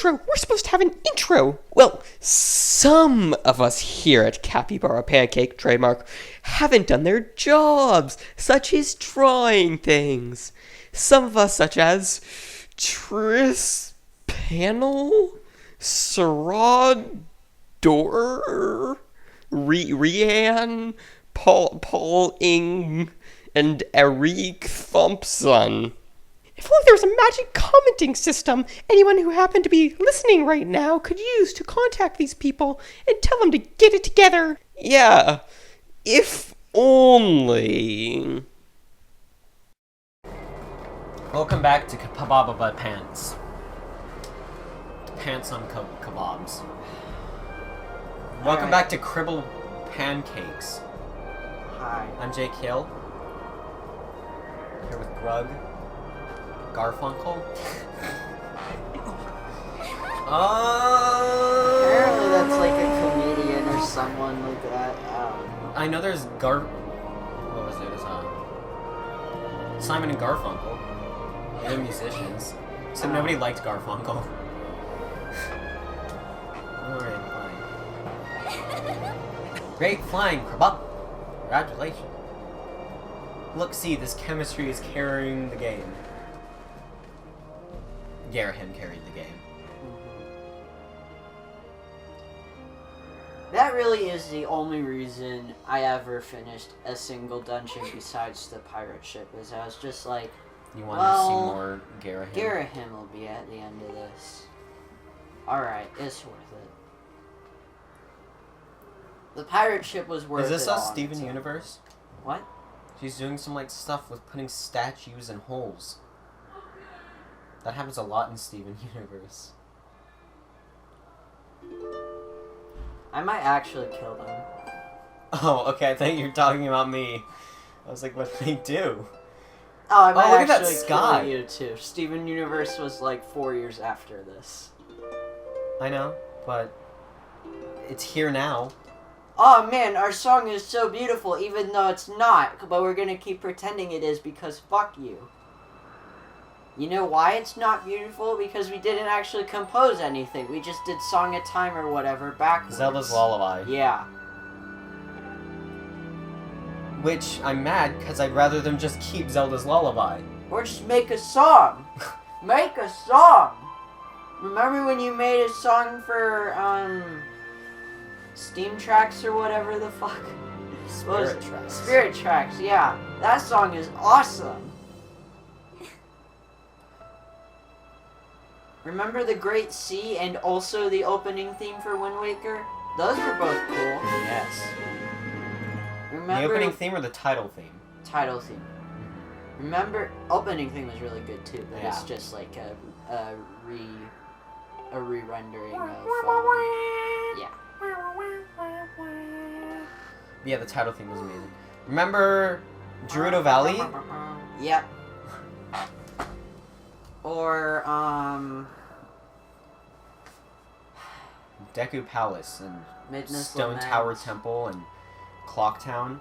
intro. We're supposed to have an intro. Well, some of us here at Capybara Pancake Trademark haven't done their jobs, such as drawing things. Some of us, such as Tris Panel, Sarah Dor, Rianne, Paul Ing, and Eric Thompson. If only there was a magic commenting system anyone who happened to be listening right now could use to contact these people and tell them to get it together. Yeah, if only. Welcome back to Kababa Pants. Pants on kebabs. Welcome back to Cribble Pancakes. Hi. I'm Jake Hill. Here with Grug. Garfunkel. Apparently that's like a comedian or someone like that. I know there's what was it? Simon and Garfunkel. They're musicians. So nobody liked Garfunkel. Alright, fine. Great flying, Krabub. Congratulations. Look, see, this chemistry is carrying the game. Garahim carried the game. That really is the only reason I ever finished a single dungeon besides the pirate ship, is I was just like, You want to see more Garahim? Garahim will be at the end of this. Alright, it's worth it. The pirate ship was worth it. Is this a Steven Universe? What? She's doing some like stuff with putting statues in holes. That happens a lot in Steven Universe. I might actually kill them. Oh, okay, I thought you were talking about me. I was like, what did they do? Oh, I might look at that actually sky. kill you too. Steven Universe was like 4 years after this. I know, but it's here now. Oh man, our song is so beautiful even though it's not, but we're gonna keep pretending it is because fuck you. You know why it's not beautiful? Because we didn't actually compose anything. We just did Song of Time or whatever backwards. Zelda's Lullaby. Yeah. Which, I'm mad, because I'd rather them just keep Zelda's Lullaby. Or just make a song. Make a song. Remember when you made a song for, Steam Tracks or whatever the fuck? Spirit Tracks. Spirit Tracks, yeah. That song is awesome. Remember the Great Sea and also the opening theme for Wind Waker? Those were both cool. Yes. Remember The opening theme or the title theme? Title theme. Remember, opening theme was really good too, but it's Yeah. just like a re-rendering of yeah. Yeah, the title theme was amazing. Remember Gerudo Valley? Yep. Or Deku Palace and Midna's Stone Lament. Tower Temple and Clock Town.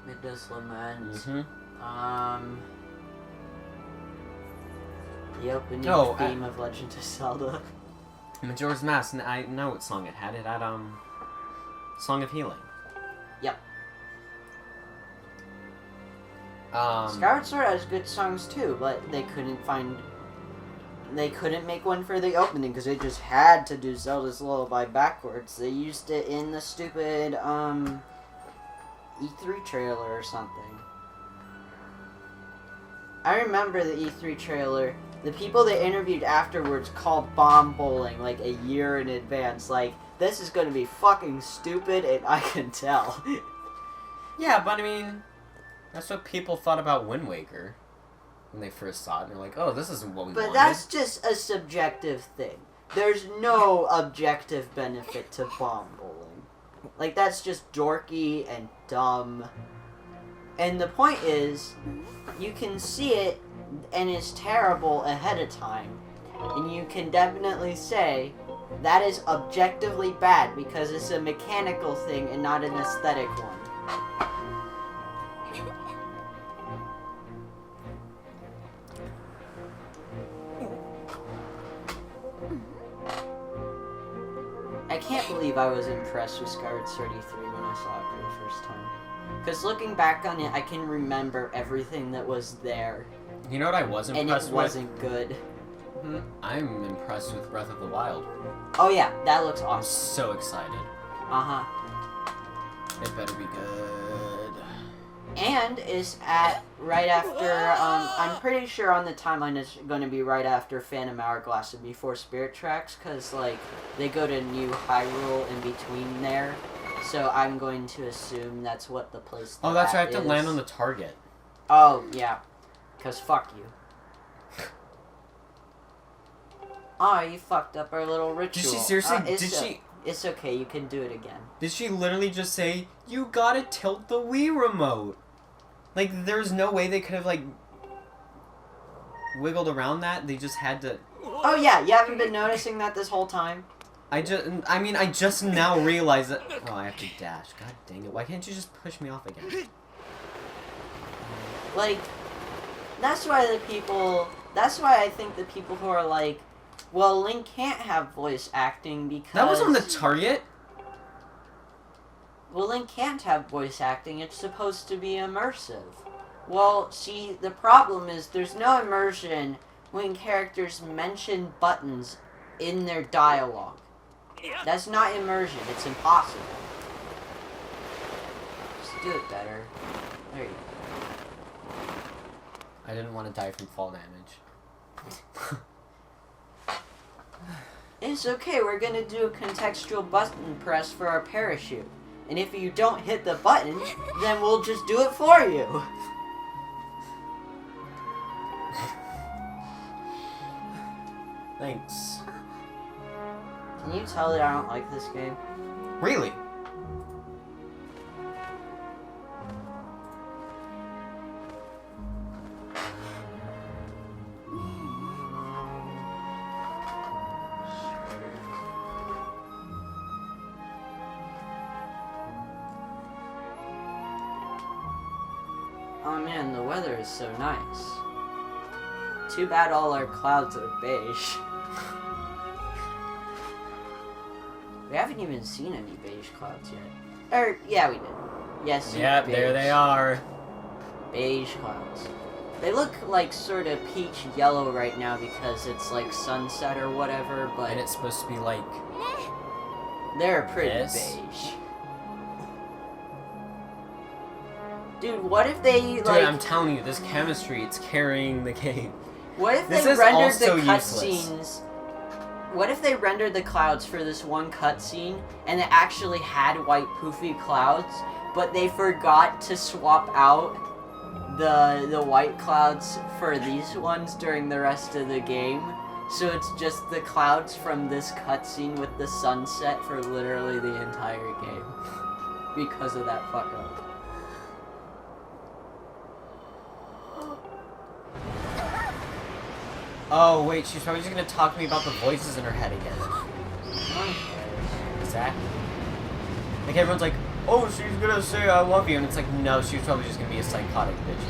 Midna's Lament. Mm-hmm. The opening theme of Legend of Zelda. Majora's Mask, I know what song it had. It had, Song of Healing. Yep. Skyward Sword has good songs too, but they couldn't make one for the opening because they just had to do Zelda's Lullaby backwards. They used it in the stupid, E3 trailer or something. I remember the E3 trailer. The people they interviewed afterwards called Bomb Bowling like a year in advance. Like, this is going to be fucking stupid and I can tell. Yeah, but I mean, that's what people thought about Wind Waker when they first saw it. And they're like, oh, this isn't what we wanted. But that's just a subjective thing. There's no objective benefit to bomb bowling. Like, that's just dorky and dumb. And the point is, you can see it and it's terrible ahead of time. And you can definitely say that is objectively bad because it's a mechanical thing and not an aesthetic one. can't believe I was impressed with Skyward 33 when I saw it for the first time. Because looking back on it, I can remember everything that was there. You know what I was impressed and it wasn't good. I'm impressed with Breath of the Wild. Oh yeah, that looks I'm awesome. so excited. Uh-huh. It better be good. And is at right after, I'm pretty sure on the timeline it's going to be right after Phantom Hourglass and before Spirit Tracks, because, like, they go to New Hyrule in between there. So I'm going to assume that's what the place Oh, that's right, I have to is. land on the target. Oh, yeah. Because fuck you. Oh, you fucked up our little ritual. Did she seriously, It's okay, you can do it again. Did she literally just say, you gotta tilt the Wii remote? Like, there's no way they could have, like, wiggled around that? They just had to... Oh yeah, you haven't been noticing that this whole time? I just now realized that... Oh, I have to dash. God dang it. Why can't you just push me off again? Like, that's why I think the people who are like, well, Link can't have voice acting because... That was on the target? Well, Link can't have voice acting. It's supposed to be immersive. Well, see, the problem is there's no immersion when characters mention buttons in their dialogue. That's not immersion. It's impossible. Just do it better. There you go. I didn't want to die from fall damage. It's okay, we're gonna do a contextual button press for our parachute. And if you don't hit the button, then we'll just do it for you. Thanks. Can you tell that I don't like this game? Really? Oh man, the weather is so nice. Too bad all our clouds are beige. We haven't even seen any beige clouds yet. Or, yeah, we did. Yes, Yep, beige. there they are. Beige clouds. They look like sort of peach yellow right now because it's like sunset or whatever, but And it's supposed to be like... they're pretty this? beige. Dude, what if they, Dude, like... I'm telling you, this chemistry, it's carrying the game. What if This they is rendered the also useless. cutscenes... What if they rendered the clouds for this one cutscene, and it actually had white poofy clouds, but they forgot to swap out the white clouds for these ones during the rest of the game? So it's just the clouds from this cutscene with the sunset for literally the entire game. Because of that fuck up. Oh, wait, she's probably just gonna talk to me about the voices in her head again. No one cares. Exactly. Like, everyone's like, oh, she's gonna say I love you, and it's like, no, she's probably just gonna be a psychotic bitch.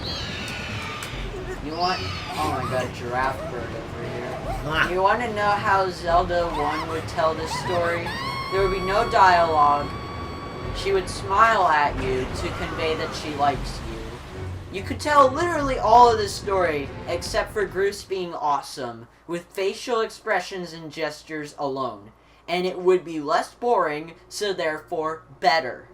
You want... Oh my god, giraffe bird over here. Ah. You want to know how Zelda 1 would tell this story? There would be no dialogue. She would smile at you to convey that she likes you. You could tell literally all of this story, except for Groose being awesome, with facial expressions and gestures alone. And it would be less boring, so therefore better.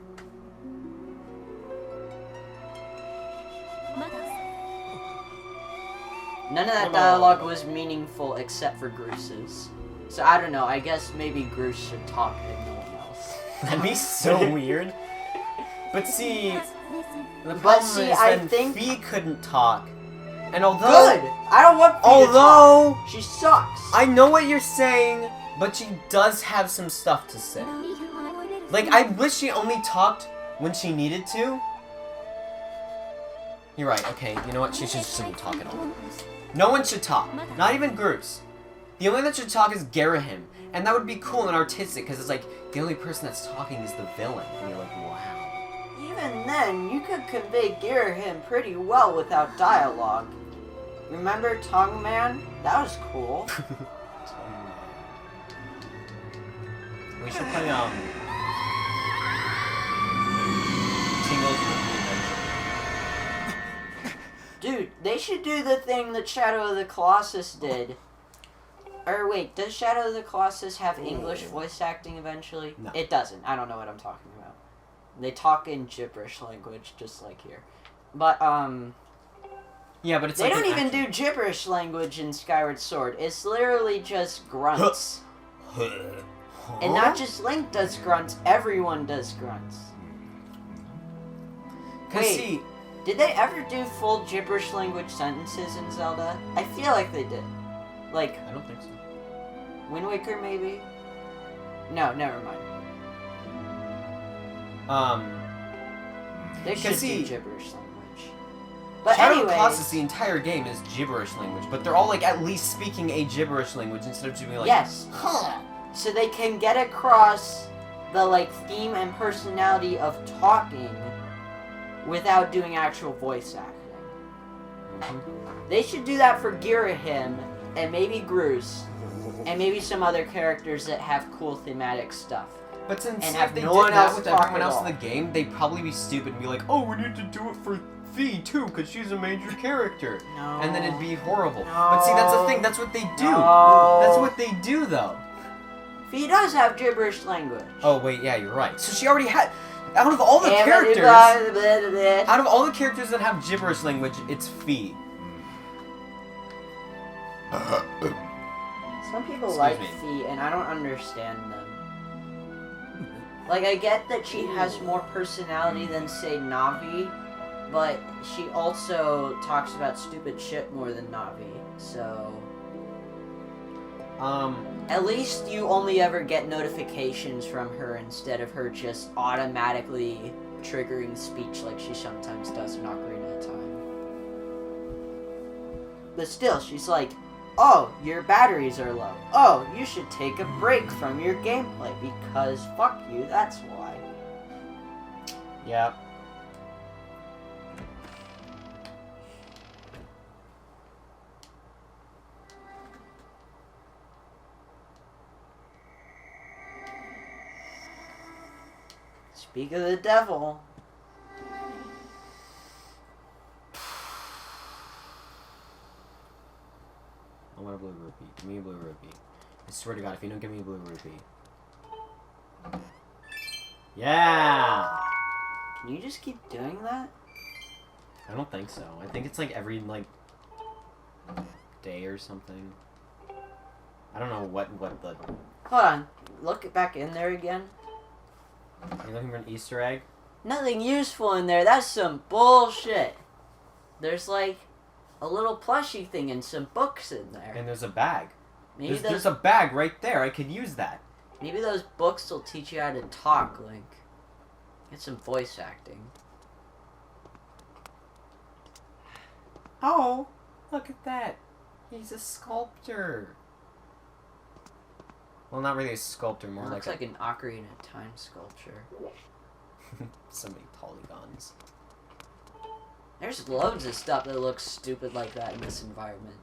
None of that dialogue was meaningful except for Groose's. So I don't know, I guess maybe Groose should talk and no one else. That'd be so weird. But see, the problem is I then think- Fee couldn't talk. And although... Good! I don't want Fee to Although... talk. She sucks. I know what you're saying, but she does have some stuff to say. Like, I wish she only talked when she needed to. You're right, okay, you know what? She shouldn't talk at all. No one should talk. Not even Groose. The only one that should talk is Garahim. And that would be cool and artistic, because it's like, the only person that's talking is the villain. And you're like, wow. Even then, you could convey Girahim pretty well without dialogue. Remember Tongue Man? That was cool. We should play, Tingle's Dude, they should do the thing that Shadow of the Colossus did. Or wait, does Shadow of the Colossus have English voice acting eventually? No. It doesn't. I don't know what I'm talking about. They talk in gibberish language, just like here. But, Yeah, but it's they like don't even do gibberish language in Skyward Sword. It's literally just grunts. And not just Link does grunts, everyone does grunts. Cause Wait. see, Did they ever do full gibberish language sentences in Zelda? I feel like they did. Like, I don't think so. Wind Waker, maybe? No, never mind. They should see, do gibberish language. But Shadow of the anyways, Colossus, the entire game is gibberish language, but they're all like at least speaking a gibberish language instead of just being like, yes. So they can get across the, like, theme and personality of talking without doing actual voice acting. They should do that for Girahim, and maybe Groose, and maybe some other characters that have cool thematic stuff. But since And if have they no did one that else with talk everyone at else all. in the game, they'd probably be stupid and be like, oh, we need to do it for Fee too, because she's a major character. No. And then it'd be horrible. No. But see, that's the thing, that's what they do. No. That's what they do, though. He does have gibberish language. Oh, wait, yeah, you're right. So she already had... Out of all the Some characters... Out of all the characters that have gibberish language, it's Fee. people Excuse like me. Fee, and I don't understand them. Like, I get that she has more personality than, say, Navi, but she also talks about stupid shit more than Navi, so... At least you only ever get notifications from her instead of her just automatically triggering speech like she sometimes does in Ocarina of Time. But still, she's like, oh, your batteries are low. Oh, you should take a break from your gameplay because fuck you, that's why. Yeah. Speak of the devil. I want a blue rupee. Give me a blue rupee. I swear to God, if you don't give me a blue rupee. Yeah! Can you just keep doing that? I don't think so. I think it's like every, like, day or something. I don't know what the... Hold on. Look back in there again. Are you looking for an Easter egg? Nothing useful in there. That's some bullshit. There's like a little plushie thing and some books in there. And there's a bag. Maybe There's a bag right there. I could use that. maybe those books will teach you how to talk, Link. Get some voice acting. Oh, look at that. He's a sculptor. Well, not really a sculptor, more Looks like like an Ocarina of Time sculpture. so many polygons. There's loads of stuff that looks stupid like that in this environment.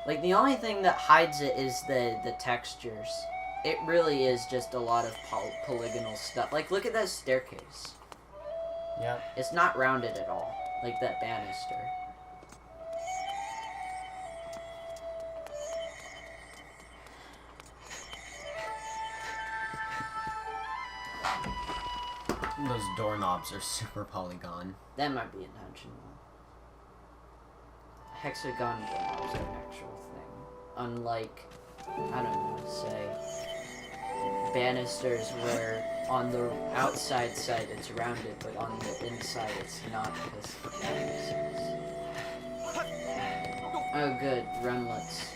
Like, the only thing that hides it is the textures. It really is just a lot of polygonal stuff. Like, look at that staircase. Yep. It's not rounded at all. Like that banister. Those doorknobs are super polygon. That might be intentional. Hexagon doorknobs are an actual thing. Unlike, I don't know, say, banisters where on the outside side it's rounded, but on the inside it's not because of the banisters. Oh good, remnants.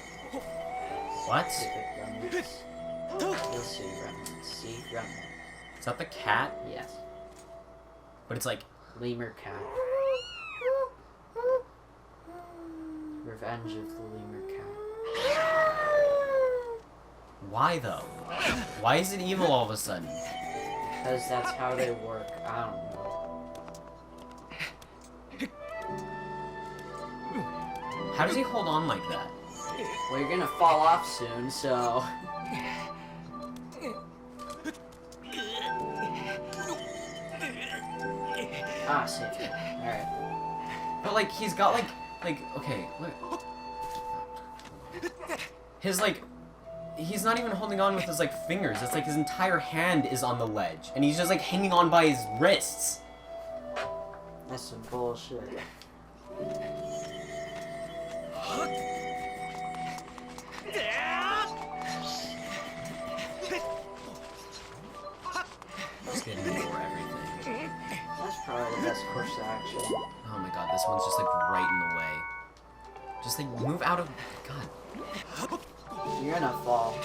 What? Stupid remnants. You'll see remnants. See? Remnant. Is that the cat? Yes. But it's like... Lemur cat. Revenge of the Lemur cat. Why, though? Why is it evil all of a sudden? Because that's how they work. I don't know. How does he hold on like that? Well, you're gonna fall off soon, so... Ah, safe. Alright. But like he's got like okay, look. His like he's not even holding on with his like fingers. It's like his entire hand is on the ledge and he's just like hanging on by his wrists. That's some bullshit. Just getting for everything. That's probably the best course of action. Oh my god, this one's just like right in the way. Just like move out of God. You're gonna fall.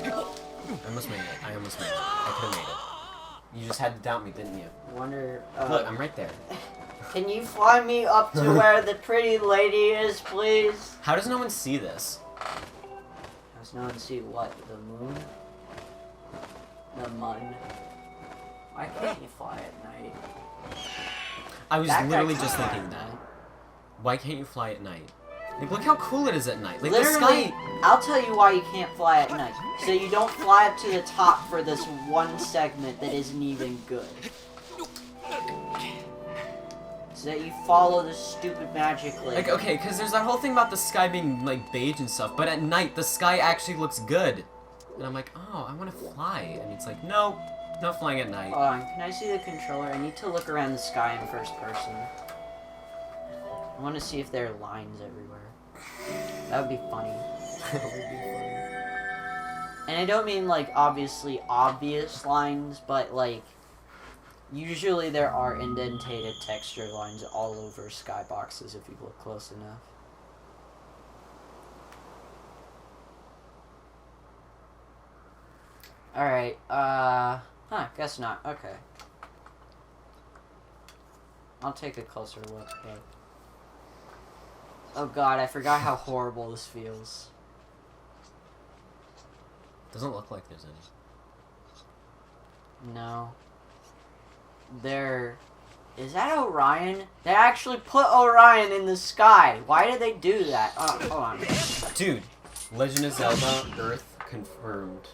I almost made it. I almost made it. I could have made it. You just had to doubt me, didn't you? Wonder. Look, I'm right there. Can you fly me up to where the pretty lady is, please? How does no one see this? Does no one see what? The moon? The mun? Why can't you fly at night? I was That guy literally can just fly thinking at that. night. Why can't you fly at night? Like, look how cool it is at night. Like, Literally, the sky... I'll tell you why you can't fly at night. So you don't fly up to the top for this one segment that isn't even good. So that you follow the stupid magic lake. Like, okay, because there's that whole thing about the sky being, like, beige and stuff, but at night, the sky actually looks good. And I'm like, oh, I want to fly. And it's like, no, no flying at night. Hold on, can I see the controller? I need to look around the sky in first person. I want to see if there are lines everywhere. That would be funny. That would be funny. And I don't mean, like, obviously obvious lines, but, like, usually there are indentated texture lines all over skyboxes if you look close enough. Alright, guess not. Okay. I'll take a closer look, but... Oh god, I forgot how horrible this feels. Doesn't look like there's any. No. Is that Orion? They actually put Orion in the sky. Why did they do that? Oh, hold on. Dude, Legend of Zelda, Earth confirmed.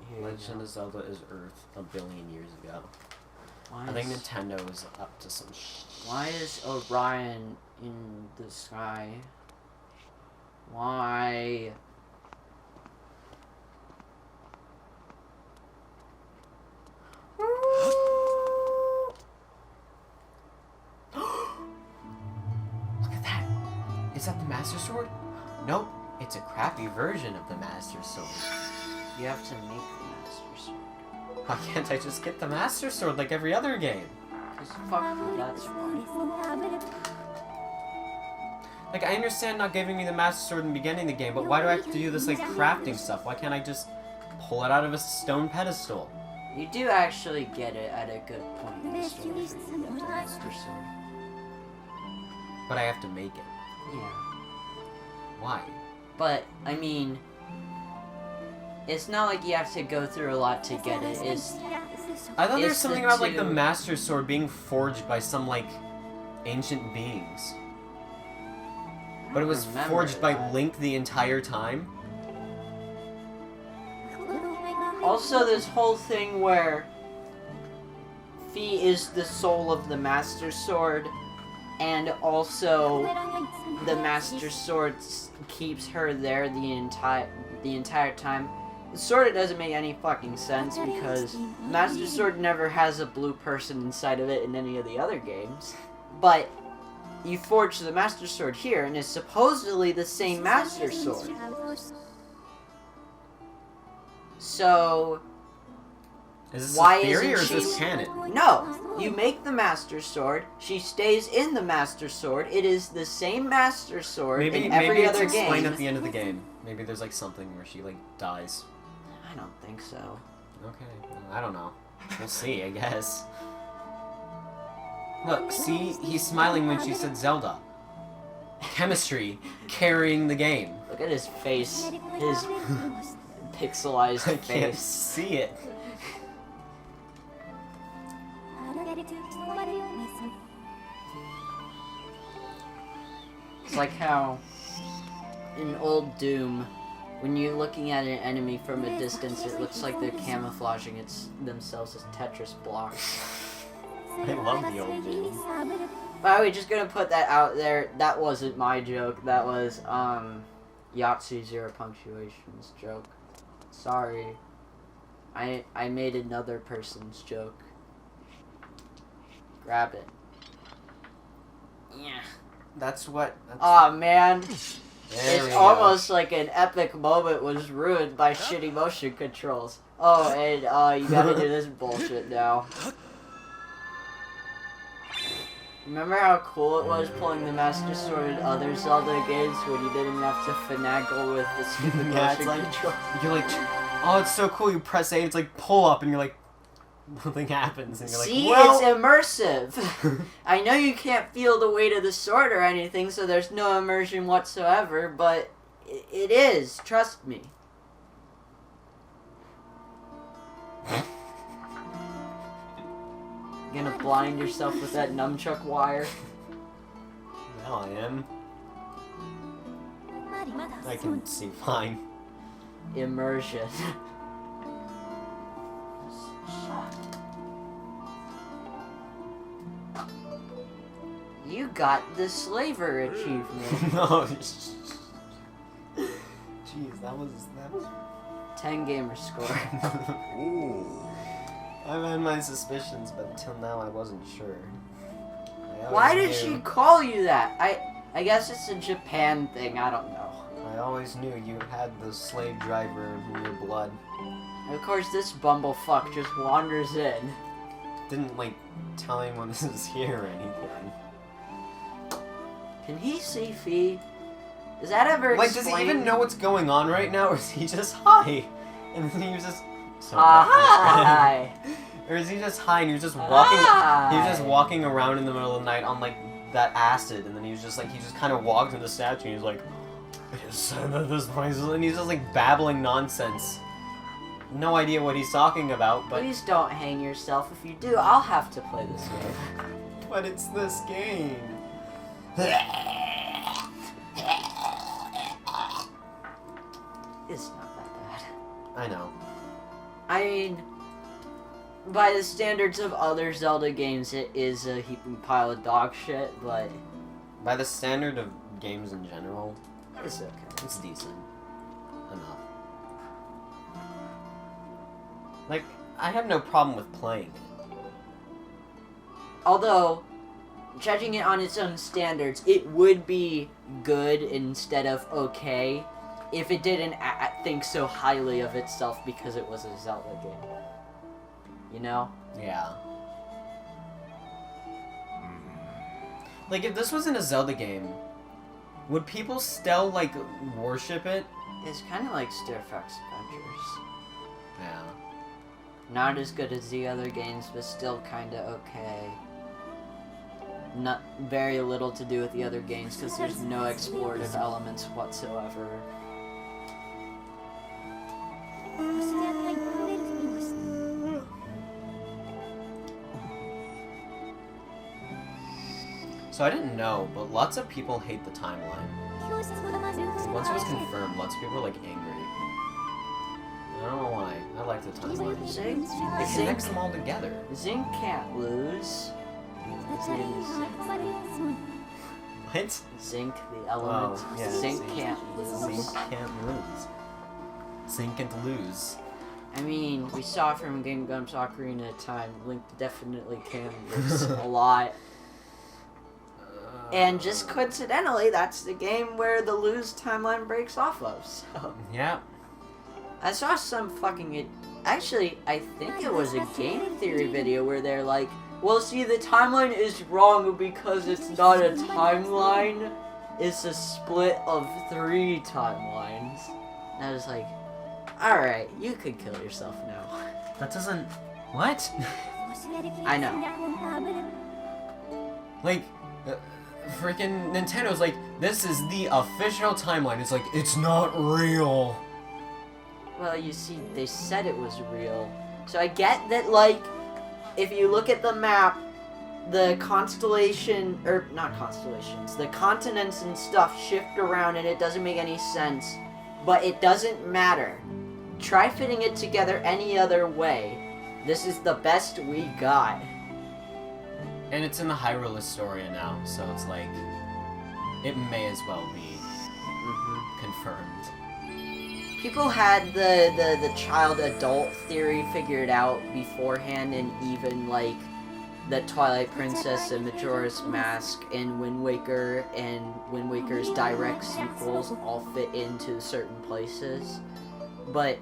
Here you Legend go. of Zelda is Earth a billion years ago. Why I think is- Nintendo is up to some Why is Orion in the sky? Why? Look at that! Is that the Master Sword? Nope, it's a crappy version of the Master Sword. You have to make the Master Sword. Why can't I just get the Master Sword like every other game? Cause fuck you, that's why. Like, I understand not giving me the Master Sword in the beginning of the game, but why do I have to do this, like, crafting stuff? Why can't I just pull it out of a stone pedestal? You do actually get it at a good point in the story for you to get the Master Sword. But I have to make it. Yeah. Why? But, I mean, it's not like you have to go through a lot to get it. I thought there was It's something the about, like, the two- Master Sword being forged by some, like, ancient beings. But it was remember forged by that. Link the entire time? Also, this whole thing where Fi is the soul of the Master Sword, and also the Master Sword keeps her there the entire time. It sort of doesn't make any fucking sense because Master Sword never has a blue person inside of it in any of the other games. But you forge the Master Sword here, and it's supposedly the same Master Sword. So, Is this why a theory or is isn't this she- canon? no! You make the Master Sword, she stays in the Master Sword, it is the same Master Sword Maybe, in every maybe it's other explained game. at the end of the game. Maybe there's, like, something where she, like, dies. I don't think so. Okay, well, I don't know. We'll see, I guess. Look, see? He's smiling when she said Zelda. Chemistry carrying the game. Look at his face. His pixelized I can't face. see it. It's like how in old Doom, When you're looking at an enemy from a distance, it looks like they're camouflaging themselves as Tetris blocks. I love the old games. By the way, just gonna put that out there. That wasn't my joke. That was Yahtzee Zero Punctuation's joke. Sorry. I made another person's joke. Grab it. Yeah. That's what. Aw, man. There we It's go. almost like an epic moment was ruined by shitty motion controls. Oh, and you gotta do this bullshit now. Remember how cool it was pulling the Master Sword in other Zelda games when you didn't have to finagle with the stupid Yeah, motion it's like control? you're like, oh, it's so cool. You press A, it's like pull up, and you're like, nothing happens, and you're like, See, well. it's immersive. I know you can't feel the weight of the sword or anything, so there's no immersion whatsoever, but it is. Trust me. You gonna blind yourself with that nunchuck wire? Well, I am. I can see fine. Immersion. You got the slaver achievement. No. Jeez, that was. 10 gamer score. Ooh. I've had my suspicions, but until now I wasn't sure. Why did she call you that? I guess it's a Japan thing, I don't know. I always knew you had the slave driver in your blood. Of course, this bumblefuck just wanders in. Didn't, like, tell anyone this was here or anything. Can he see Fee? Is that ever Like, explained? does he even know what's going on right now, or is he just high? And then he was just... So Hi! Or is he just high and he was just walking... Hi. He was just walking around in the middle of the night on, like, that acid, and then he was just, like, he just kind of walked in the statue, and he's like... I just said that this place... And he's just, like, babbling nonsense. No idea what he's talking about, but... Please don't hang yourself. If you do, I'll have to play this game. But it's this game. It's not that bad. I know. I mean, by the standards of other Zelda games, it is a heaping pile of dog shit, but By the standard of games in general, it's okay. it's decent. Enough. Like, I have no problem with playing it. Although, judging it on its own standards, it would be good instead of okay if it didn't think so highly of itself because it was a Zelda game. You know? Yeah. Like, if this wasn't a Zelda game, would people still, like, worship it? It's kind of like Star Fox Adventures. Yeah. Not as good as the other games, but still kind of okay. Not very little to do with the other games because there's no explorative elements whatsoever. So I didn't know, but lots of people hate the timeline. Once it was confirmed, lots of people were, like, angry. I don't know why. I like the timeline. Zing, It connects them all together. Zing can't lose. What? Zinc, the element. Oh, yeah, Zinc Zinc. can't lose. Zinc can't lose. Zinc can't lose. I mean, we saw from Game Grumps Ocarina of Time, Link definitely can lose a lot. And just coincidentally, that's the game where the lose timeline breaks off of, so... Yeah. I saw some fucking... Actually, I think it was a game theory video where they're like, well, see, the timeline is wrong because it's not a timeline, it's a split of 3 timelines. And I was like, alright, you could kill yourself now. That doesn't... What? I know. Like, freaking Nintendo's like, this is the official timeline. It's like, it's not real. Well, you see, they said it was real. So I get that, like, if you look at the map, the constellation, or not constellations, the continents and stuff shift around and it doesn't make any sense. But it doesn't matter. Try fitting it together any other way. This is the best we got. And it's in the Hyrule Astoria now, so it's like, it may as well be confirmed. People had the child-adult theory figured out beforehand, and even, like, the Twilight Princess and Majora's Mask and Wind Waker and Wind Waker's direct sequels all fit into certain places. But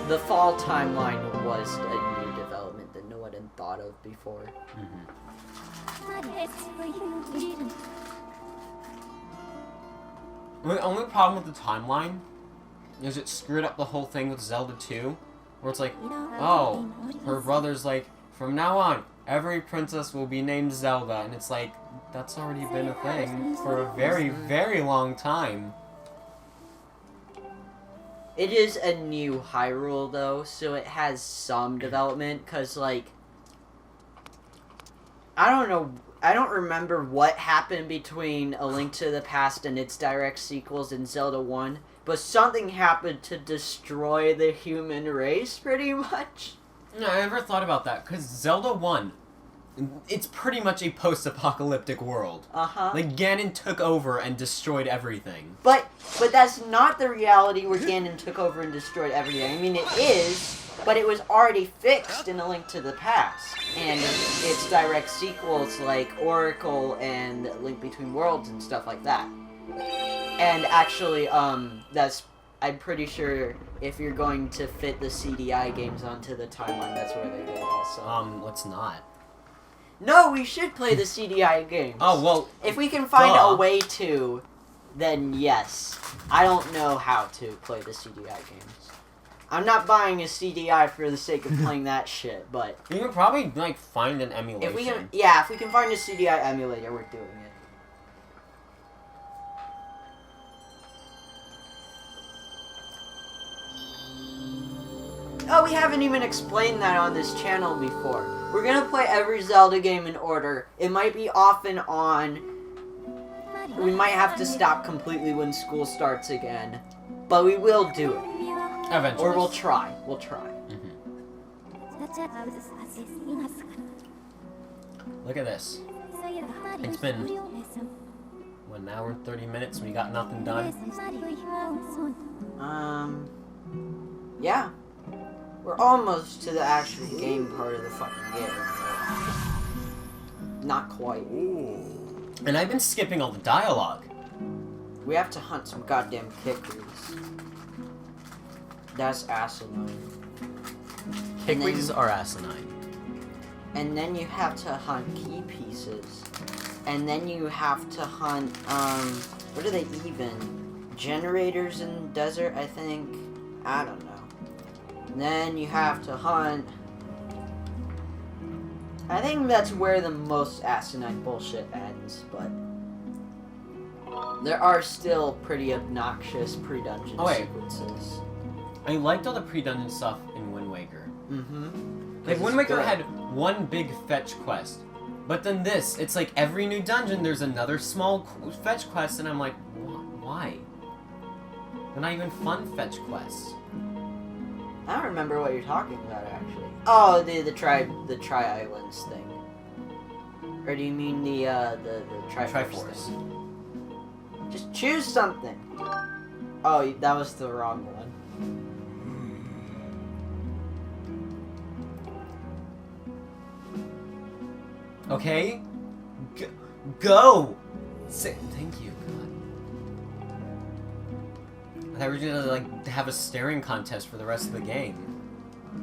the fall timeline was a new development that no one had thought of before. The only problem with the timeline is it screwed up the whole thing with Zelda 2, where it's like, oh, her brother's like, from now on, every princess will be named Zelda, and it's like, that's already been a thing for a very, very long time. It is a new Hyrule, though, so it has some development, because, like, I don't remember what happened between A Link to the Past and its direct sequels in Zelda 1, but something happened to destroy the human race, pretty much. No, I never thought about that, because Zelda 1, it's pretty much a post-apocalyptic world. Uh-huh. Like, Ganon took over and destroyed everything. But that's not the reality where Ganon took over and destroyed everything. I mean, it is, but it was already fixed in A Link to the Past. And its direct sequels like Oracle and Link Between Worlds and stuff like that. And actually, I'm pretty sure if you're going to fit the CDI games onto the timeline, that's where they go also. Let's not. No, we should play the CDI games. Oh, well, if we can find a way to, then yes. I don't know how to play the CDI games. I'm not buying a CDI for the sake of playing that shit, but... You can probably, like, find an emulation. If we can find a CDI emulator, we're doing it. Oh, we haven't even explained that on this channel before. We're gonna play every Zelda game in order. It might be off and on. We might have to stop completely when school starts again. But we will do it. Eventually. Or we'll try. We'll try. Look at this. It's been, what, an hour and 30 minutes and we got nothing done? Yeah. We're almost to the actual game part of the fucking game. Not quite. Ooh. And I've been skipping all the dialogue. We have to hunt some goddamn kickers. That's asinine. Kickweeds are asinine. And then you have to hunt key pieces. And then you have to hunt, what are they even? Generators in the desert, I think? I don't know. And then you have to hunt... I think that's where the most asinine bullshit ends, but... There are still pretty obnoxious pre-dungeon sequences. I liked all the pre-dungeon stuff in Wind Waker. Mm-hmm. Like, Wind Waker had one big fetch quest. But then this, it's like every new dungeon there's another small fetch quest, and I'm like, why? They're not even fun fetch quests. I don't remember what you're talking about, actually. Oh, the Tri-Islands thing. Or do you mean the Triforce thing? Just choose something. Oh, that was the wrong one. Okay? Go! Thank you, God. I thought we were gonna, like, have a staring contest for the rest of the game.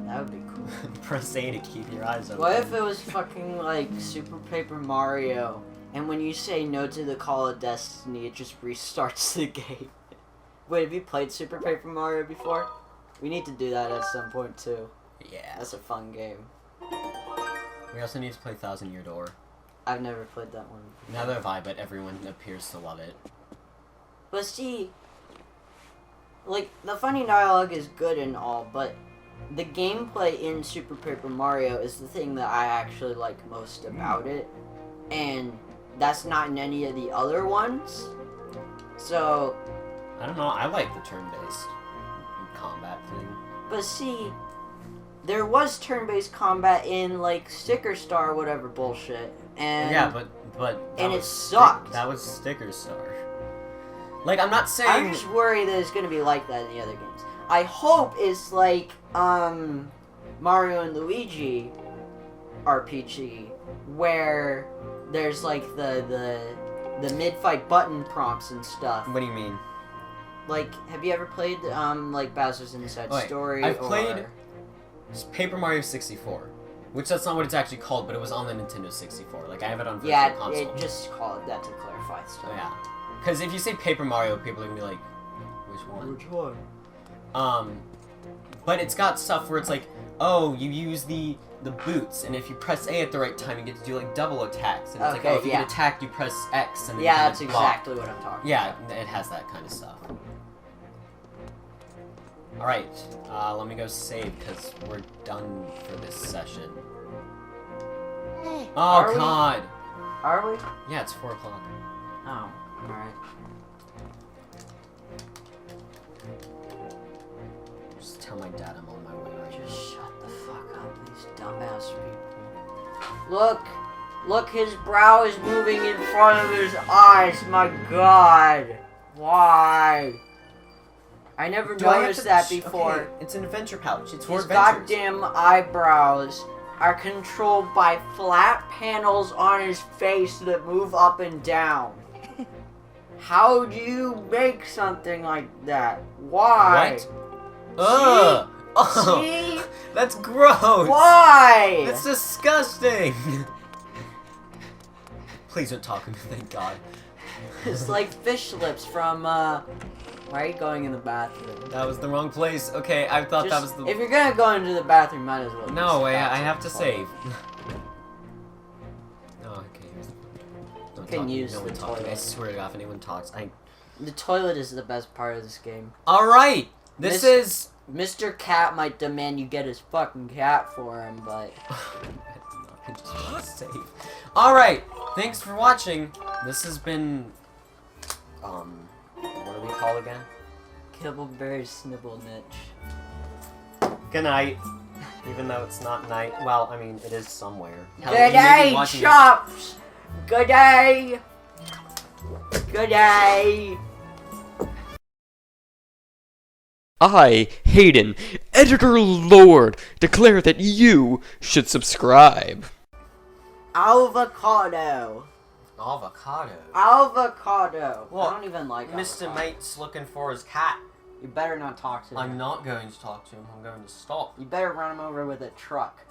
That would be cool. Press A to keep your eyes open. What if it was fucking, like, Super Paper Mario, and when you say no to the Call of Destiny, it just restarts the game? Wait, have you played Super Paper Mario before? We need to do that at some point, too. Yeah. That's a fun game. We also need to play Thousand Year Door. I've never played that one. Neither have I, but everyone appears to love it. But see, like, the funny dialogue is good and all, but the gameplay in Super Paper Mario is the thing that I actually like most about it, and that's not in any of the other ones. So, I don't know. I like the turn-based combat thing. But see, there was turn-based combat in like Sticker Star or whatever bullshit, and Yeah, but and it sucked. That was Sticker Star. Like, I'm not saying. I'm just worried that it's gonna be like that in the other games. I hope it's like Mario and Luigi RPG, where there's like the mid-fight button prompts and stuff. What do you mean? Like, have you ever played like Bowser's Inside Story? I've played Paper Mario 64, which that's not what it's actually called, but it was on the Nintendo 64. Like, I have it on Virtual Console. Yeah, just call it that to clarify stuff. Oh, yeah. Because if you say Paper Mario, people are gonna be like, which one? Which one? But it's got stuff where it's like, oh, you use the boots, and if you press A at the right time, you get to do like double attacks. And it's like, oh, if you get attacked, you press X, and then yeah, you that's block. exactly what I'm talking about. Yeah, it has that kind of stuff. Alright, let me go save, because we're done for this session. Oh, God! Are we? Yeah, it's 4 o'clock. Oh, alright. Just tell my dad I'm on my way right now. Just shut the fuck up, these dumbass people. Look! Look, his brow is moving in front of his eyes, my god! Why? I never noticed that before. Okay, it's an adventure pouch. It's for His adventures. goddamn eyebrows are controlled by flat panels on his face that move up and down. How do you make something like that? Why? What? Ugh! Oh, See? that's gross! Why? That's disgusting! Please don't talk to me, thank God. It's like fish lips from, why are you going in the bathroom? That was the wrong place. Okay, I thought that was the... If you're gonna go into the bathroom, might as well. No, I have to save. Oh, okay. Don't Can talk, use no the one talk to me. I toilet. swear to God, if anyone talks, The toilet is the best part of this game. Alright! This is... Mr. Cat might demand you get his fucking cat for him, but... I just want to save. Alright! Thanks for watching. This has been... what do we call again? Kibbleberry Snibble Niche. Good night. Even though it's not night. Well, I mean, it is somewhere. Hell, Good you may be day, watching Chops! Good day! Good day! I, Hayden, Editor Lord, declare that you should subscribe. Avocado. Avocado. Avocado. Well, I don't even like Mr. avocado. Mate's looking for his cat. You better not talk to him. I'm not going to talk to him. I'm going to stop. You better run him over with a truck.